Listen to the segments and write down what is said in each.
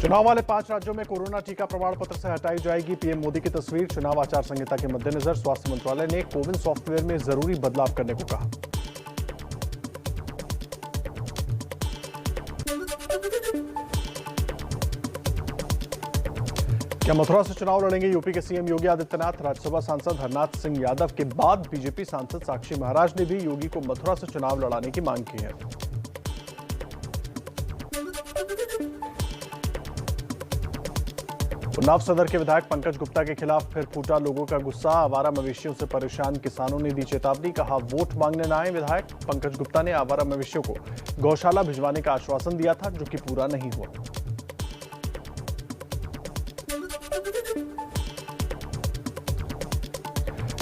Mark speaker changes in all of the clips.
Speaker 1: चुनाव वाले 5 राज्यों में कोरोना टीका प्रमाण पत्र से हटाई जाएगी पीएम मोदी की तस्वीर। चुनाव आचार संहिता के मद्देनजर स्वास्थ्य मंत्रालय ने कोविन सॉफ्टवेयर में जरूरी बदलाव करने को कहा। क्या मथुरा से चुनाव लड़ेंगे यूपी के सीएम योगी आदित्यनाथ? राज्यसभा सांसद हरनाथ सिंह यादव के बाद बीजेपी सांसद साक्षी महाराज ने भी योगी को मथुरा से चुनाव लड़ाने की मांग की है। उन्नाव सदर के विधायक पंकज गुप्ता के खिलाफ फिर फूटा लोगों का गुस्सा। आवारा मवेशियों से परेशान किसानों ने दी चेतावनी, कहा वोट मांगने न आए। विधायक पंकज गुप्ता ने आवारा मवेशियों को गौशाला भिजवाने का आश्वासन दिया था, जो कि पूरा नहीं हुआ।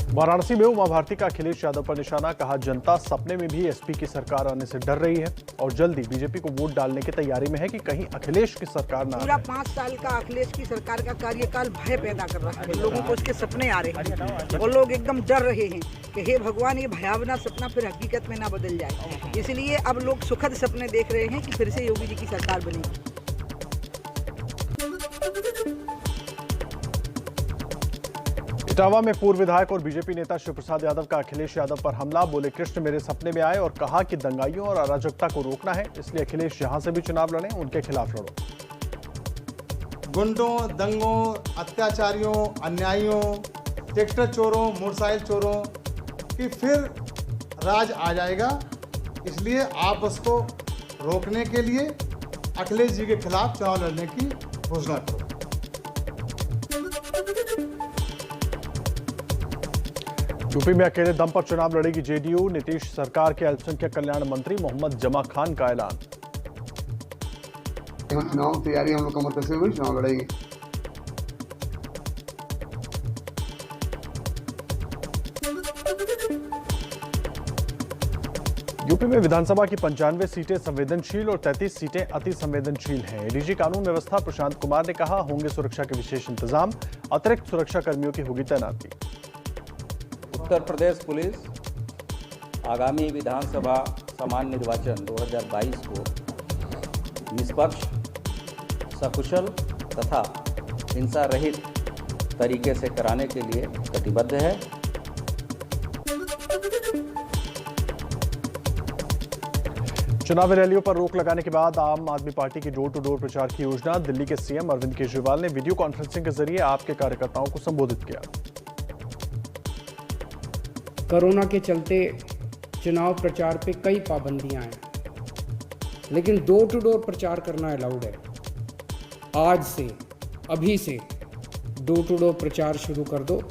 Speaker 1: वाराणसी में उमा भारती का अखिलेश यादव पर निशाना, कहा जनता सपने में भी एसपी की सरकार आने से डर रही है और जल्दी बीजेपी को वोट डालने की तैयारी में है कि कहीं अखिलेश की सरकार ना।
Speaker 2: पूरा 5 साल का अखिलेश की सरकार का कार्यकाल भय पैदा कर रहा है, लोगों को उसके सपने आ रहे हैं और लोग एकदम डर रहे हैं कि हे भगवान ये भयावना सपना फिर हकीकत में ना बदल जाए। इसलिए अब लोग सुखद सपने देख रहे हैं कि फिर से योगी जी की सरकार बनेगी।
Speaker 1: इटावा में पूर्व विधायक और बीजेपी नेता शिव प्रसाद यादव का अखिलेश यादव पर हमला। बोले कृष्ण मेरे सपने में आए और कहा कि दंगाइयों और अराजकता को रोकना है, इसलिए अखिलेश यहां से भी चुनाव लड़ें, उनके खिलाफ लड़ो।
Speaker 3: गुंडों, दंगों, अत्याचारियों, अन्यायियों, ट्रैक्टर चोरों, मोटरसाइकिल चोरों की फिर राज आ जाएगा। इसलिए आप उसको रोकने के लिए अखिलेश जी के खिलाफ चुनाव लड़ने की घोषणा करो।
Speaker 1: यूपी में अकेले दम पर चुनाव लड़ेगी जेडीयू। नीतीश सरकार के अल्पसंख्यक कल्याण मंत्री मोहम्मद जमा खान का ऐलान।
Speaker 4: चुनाव तैयारी हम लोग कमर कसे हुए चुनाव लड़ेंगे।
Speaker 1: यूपी में विधानसभा की 95 सीटें संवेदनशील और 33 सीटें अति संवेदनशील हैं। एडीजी कानून व्यवस्था प्रशांत कुमार ने कहा होंगे सुरक्षा के विशेष इंतजाम, अतिरिक्त सुरक्षा कर्मियों की होगी तैनाती।
Speaker 5: उत्तर प्रदेश पुलिस आगामी विधानसभा सामान्य निर्वाचन 2022 को निष्पक्ष, सकुशल तथा हिंसा रहित तरीके से कराने के लिए कटिबद्ध है।
Speaker 1: चुनावी रैलियों पर रोक लगाने के बाद आम आदमी पार्टी की डोर टू डोर प्रचार की योजना। दिल्ली के सीएम अरविंद केजरीवाल ने वीडियो कॉन्फ्रेंसिंग के जरिए आपके कार्यकर्ताओं को संबोधित किया।
Speaker 6: कोरोना के चलते चुनाव प्रचार पे कई पाबंदियां हैं, लेकिन डोर टू डोर प्रचार करना अलाउड है। आज से, अभी से डोर टू डोर प्रचार शुरू कर दो।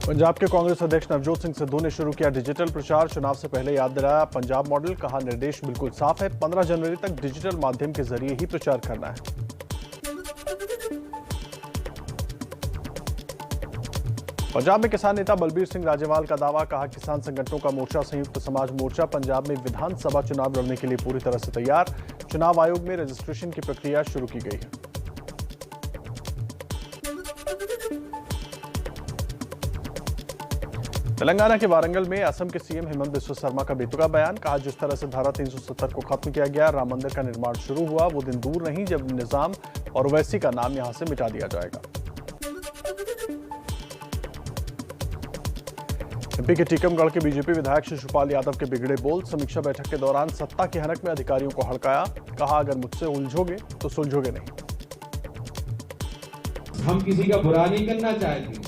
Speaker 1: पंजाब के कांग्रेस अध्यक्ष नवजोत सिंह सिद्धू ने शुरू किया डिजिटल प्रचार। चुनाव से पहले याद दिलाया पंजाब मॉडल, कहा निर्देश बिल्कुल साफ है, 15 जनवरी तक डिजिटल माध्यम के जरिए ही प्रचार करना है। पंजाब में किसान नेता बलबीर सिंह राजेवाल का दावा, कहा किसान संगठनों का मोर्चा संयुक्त समाज मोर्चा पंजाब में विधानसभा चुनाव लड़ने के लिए पूरी तरह से तैयार। चुनाव आयोग में रजिस्ट्रेशन की प्रक्रिया शुरू की गई है। तेलंगाना के वारंगल में असम के सीएम हेमंत बिस्वा शर्मा का बेतुका बयान, कहा जिस तरह से धारा 370 को खत्म किया गया, राम मंदिर का निर्माण शुरू हुआ, वो दिन दूर नहीं जब निजाम और ओवैसी का नाम यहां से मिटा दिया जाएगा। एमपी के टीकमगढ़ के बीजेपी विधायक शिशुपाल यादव के बिगड़े बोल। समीक्षा बैठक के दौरान सत्ता की हनक में अधिकारियों को हड़काया, कहा अगर मुझसे उलझोगे तो सुलझोगे नहीं।
Speaker 7: हम किसी का बुरा नहीं करना चाहते,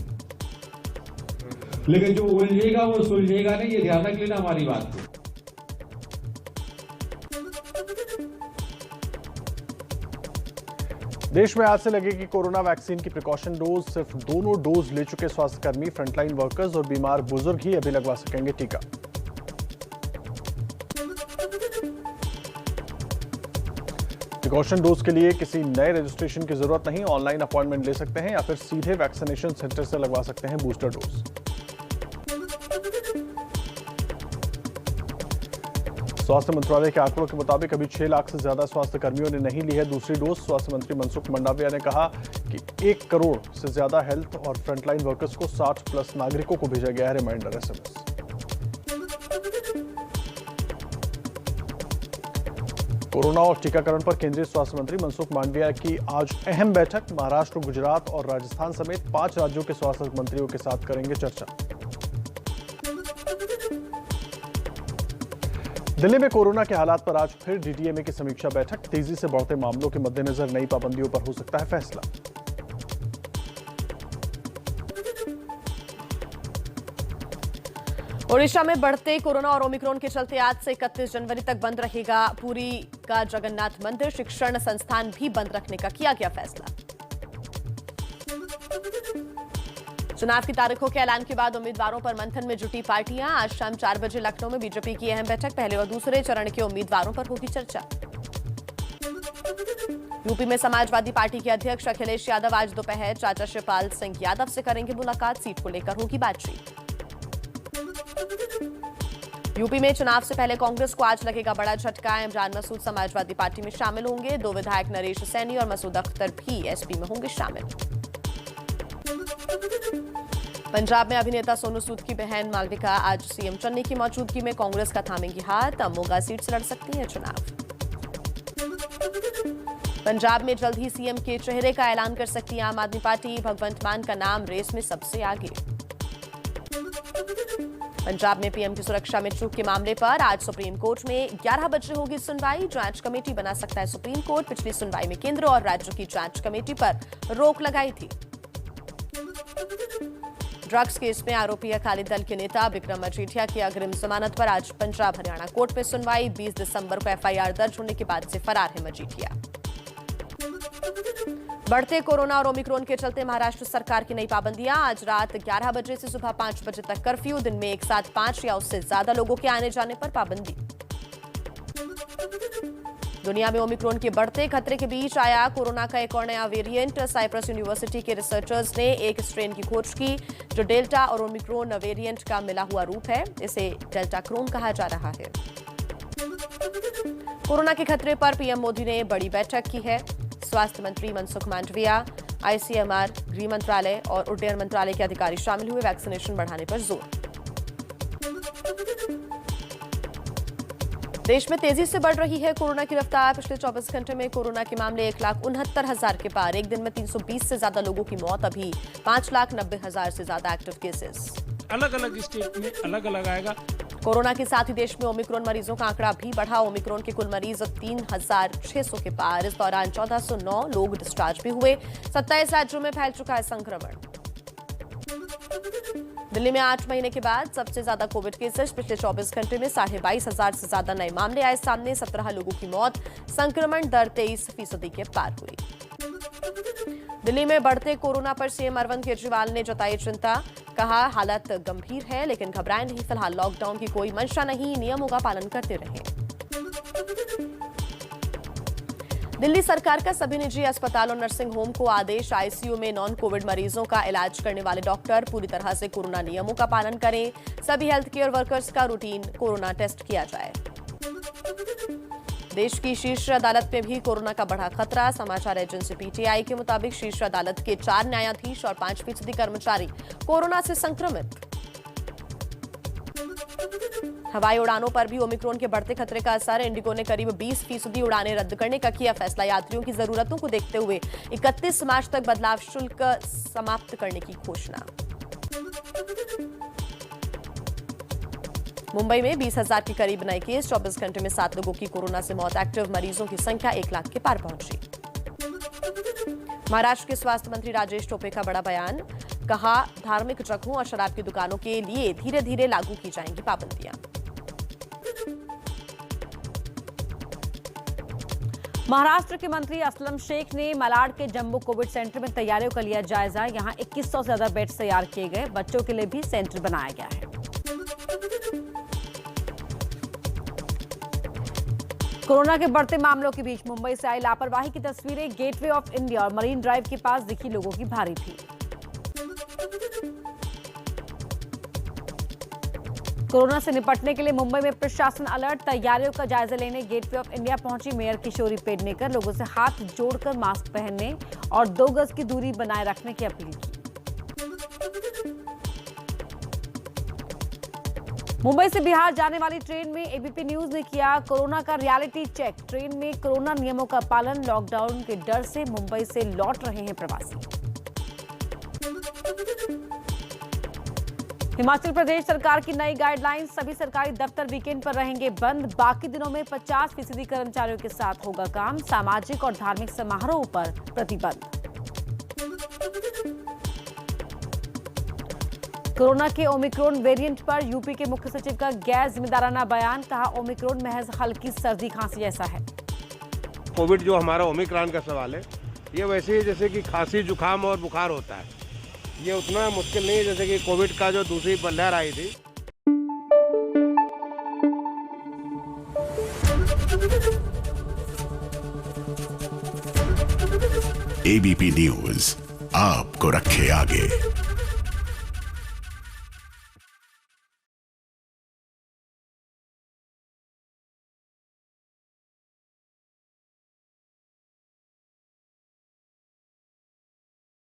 Speaker 7: लेकिन जो उलझेगा वो सुलझेगा नहीं, ये ध्यान रख लेना हमारी बात को।
Speaker 1: देश में आज से लगेगी कोरोना वैक्सीन की प्रिकॉशन डोज। सिर्फ दोनों डोज ले चुके स्वास्थ्यकर्मी, फ्रंटलाइन वर्कर्स और बीमार बुजुर्ग ही अभी लगवा सकेंगे टीका। प्रिकॉशन डोज के लिए किसी नए रजिस्ट्रेशन की जरूरत नहीं, ऑनलाइन अपॉइंटमेंट ले सकते हैं या फिर सीधे वैक्सीनेशन सेंटर से लगवा सकते हैं बूस्टर डोज। स्वास्थ्य मंत्रालय के आंकड़ों के मुताबिक अभी 6 लाख से ज्यादा स्वास्थ्य कर्मियों ने नहीं ली है दूसरी डोज। स्वास्थ्य मंत्री मनसुख मंडाविया ने कहा कि 1 करोड़ से ज्यादा हेल्थ और फ्रंटलाइन वर्कर्स को 60+ नागरिकों को भेजा गया है रिमाइंडर SMS। कोरोना और टीकाकरण पर केंद्रीय स्वास्थ्य मंत्री मनसुख मांडविया की आज अहम बैठक। महाराष्ट्र, गुजरात और राजस्थान समेत 5 राज्यों के स्वास्थ्य मंत्रियों के साथ करेंगे चर्चा। दिल्ली में कोरोना के हालात पर आज फिर डीडीएमए की समीक्षा बैठक। तेजी से बढ़ते मामलों के मद्देनजर नई पाबंदियों पर हो सकता है फैसला।
Speaker 8: ओडिशा में बढ़ते कोरोना और ओमिक्रॉन के चलते आज से 31 जनवरी तक बंद रहेगा पुरी का जगन्नाथ मंदिर। शिक्षण संस्थान भी बंद रखने का किया गया फैसला। चुनाव की तारीखों के ऐलान के बाद उम्मीदवारों पर मंथन में जुटी पार्टियां। आज शाम 4 बजे लखनऊ में बीजेपी की अहम बैठक। पहले और दूसरे चरण के उम्मीदवारों पर होगी चर्चा। यूपी में समाजवादी पार्टी के अध्यक्ष अखिलेश यादव आज दोपहर चाचा शिवपाल सिंह यादव से करेंगे मुलाकात। सीट को लेकर होगी बातचीत। यूपी में चुनाव से पहले कांग्रेस को आज लगेगा बड़ा झटका। इमरान मसूद समाजवादी पार्टी में शामिल होंगे। 2 विधायक नरेश सैनी और मसूद अख्तर भी एसपी में होंगे शामिल। पंजाब में अभिनेता सोनू सूद की बहन मालविका आज सीएम चन्नी की मौजूदगी में कांग्रेस का थामेंगी हाथ। अब मोगा सीट से लड़ सकती है चुनाव। पंजाब में जल्द ही सीएम के चेहरे का ऐलान कर सकती है आम आदमी पार्टी। भगवंत मान का नाम रेस में सबसे आगे। पंजाब में पीएम की सुरक्षा में चूक के मामले पर आज सुप्रीम कोर्ट में 11 बजे होगी सुनवाई। जांच कमेटी बना सकता है सुप्रीम कोर्ट। पिछली सुनवाई में केंद्र और राज्यों की जांच कमेटी पर रोक लगाई थी। ड्रग्स केस में आरोपी अकाली दल के नेता विक्रम मजीठिया की अग्रिम जमानत पर आज पंजाब हरियाणा कोर्ट में सुनवाई। 20 दिसंबर को एफआईआर दर्ज होने के बाद से फरार है मजीठिया। बढ़ते कोरोना और ओमिक्रॉन के चलते महाराष्ट्र सरकार की नई पाबंदियां। आज रात 11 बजे से सुबह 5 बजे तक कर्फ्यू। दिन में एक साथ 5 या उससे ज्यादा लोगों के आने जाने पर पाबंदी। दुनिया में ओमिक्रॉन के बढ़ते खतरे के बीच आया कोरोना का एक और नया वेरिएंट। साइप्रस यूनिवर्सिटी के रिसर्चर्स ने एक स्ट्रेन की खोज की जो डेल्टा और ओमिक्रॉन वेरिएंट का मिला हुआ रूप है। इसे डेल्टा क्रोन कहा जा रहा है। कोरोना के खतरे पर पीएम मोदी ने बड़ी बैठक की है। स्वास्थ्य मंत्री मनसुख मांडविया, आईसीएमआर, गृह मंत्रालय और उड्डयन मंत्रालय के अधिकारी शामिल हुए। वैक्सीनेशन बढ़ाने पर जोर। देश में तेजी से बढ़ रही है कोरोना की रफ्तार। पिछले 24 घंटे में कोरोना के मामले 1,69,000 के पार। एक दिन में 320 से ज्यादा लोगों की मौत। अभी 5,90,000 से ज्यादा एक्टिव केसेस।
Speaker 9: अलग अलग स्टेट में अलग अलग आएगा।
Speaker 8: कोरोना के साथ ही देश में ओमिक्रॉन मरीजों का आंकड़ा भी बढ़ा। ओमिक्रॉन के कुल मरीज 3,600 के पार। इस दौरान 1,409 लोग डिस्चार्ज भी हुए। 27 राज्यों में फैल चुका है संक्रमण। दिल्ली में 8 महीने के बाद सबसे ज्यादा कोविड केसेस। पिछले 24 घंटे में 22,500 से ज्यादा नए मामले आए सामने। 17 लोगों की मौत। संक्रमण दर 23% के पार हुई। दिल्ली में बढ़ते कोरोना पर सीएम अरविंद केजरीवाल ने जताई चिंता। कहा हालत गंभीर है लेकिन घबराएं नहीं। फिलहाल लॉकडाउन की कोई मंशा नहीं। नियमों का पालन करते रहें। दिल्ली सरकार का सभी निजी अस्पताल और नर्सिंग होम को आदेश। आईसीयू में नॉन कोविड मरीजों का इलाज करने वाले डॉक्टर पूरी तरह से कोरोना नियमों का पालन करें। सभी हेल्थ केयर वर्कर्स का रूटीन कोरोना टेस्ट किया जाए। देश की शीर्ष अदालत में भी कोरोना का बढ़ा खतरा। समाचार एजेंसी पीटीआई के मुताबिक शीर्ष अदालत के 4 न्यायाधीश और 5% कर्मचारी कोरोना से संक्रमित। हवाई उड़ानों पर भी ओमिक्रॉन के बढ़ते खतरे का असर। इंडिगो ने करीब 20% उड़ानें रद्द करने का किया फैसला। यात्रियों की जरूरतों को देखते हुए 31 मार्च तक बदलाव शुल्क समाप्त करने की घोषणा। मुंबई में 20,000 के करीब नए केस। 24 घंटे में 7 लोगों की कोरोना से मौत। एक्टिव मरीजों की संख्या 1 लाख के पार पहुंची। महाराष्ट्र के स्वास्थ्य मंत्री राजेश टोपे का बड़ा बयान। कहा धार्मिक जगहों और शराब की दुकानों के लिए धीरे धीरे लागू की जाएंगी पाबंदियां।
Speaker 10: महाराष्ट्र के मंत्री असलम शेख ने मलाड के जम्बो कोविड सेंटर में तैयारियों का लिया जायजा। यहां 2100 से ज्यादा बेड्स तैयार किए गए। बच्चों के लिए भी सेंटर बनाया गया है। कोरोना के बढ़ते मामलों के बीच मुंबई से आई लापरवाही की तस्वीरें। गेटवे ऑफ इंडिया और मरीन ड्राइव के पास दिखी लोगों की भारी भीड़। कोरोना से निपटने के लिए मुंबई में प्रशासन अलर्ट। तैयारियों का जायजा लेने गेटवे ऑफ इंडिया पहुंची मेयर किशोरी पेडनेकर। लोगों से हाथ जोड़कर मास्क पहनने और 2 गज की दूरी बनाए रखने की अपील की। मुंबई से बिहार जाने वाली ट्रेन में एबीपी न्यूज ने किया कोरोना का रियलिटी चेक। ट्रेन में कोरोना नियमों का पालन, लॉकडाउन के डर से मुंबई से लौट रहे हैं प्रवासी। हिमाचल प्रदेश सरकार की नई गाइडलाइन, सभी सरकारी दफ्तर वीकेंड पर रहेंगे बंद। बाकी दिनों में 50% कर्मचारियों के साथ होगा काम। सामाजिक और धार्मिक समारोह पर प्रतिबंध। कोरोना के ओमिक्रॉन वेरिएंट पर यूपी के मुख्य सचिव का गैर जिम्मेदाराना बयान। कहा ओमिक्रॉन महज हल्की सर्दी खांसी जैसा है।
Speaker 11: कोविड जो हमारा ओमिक्रॉन का सवाल है, ये वैसे ही जैसे कि खांसी, जुकाम और बुखार होता है। ये उतना मुश्किल नहीं है जैसे कि कोविड का जो दूसरी लहर आई थी।
Speaker 12: एबीपी न्यूज आपको रखे आगे।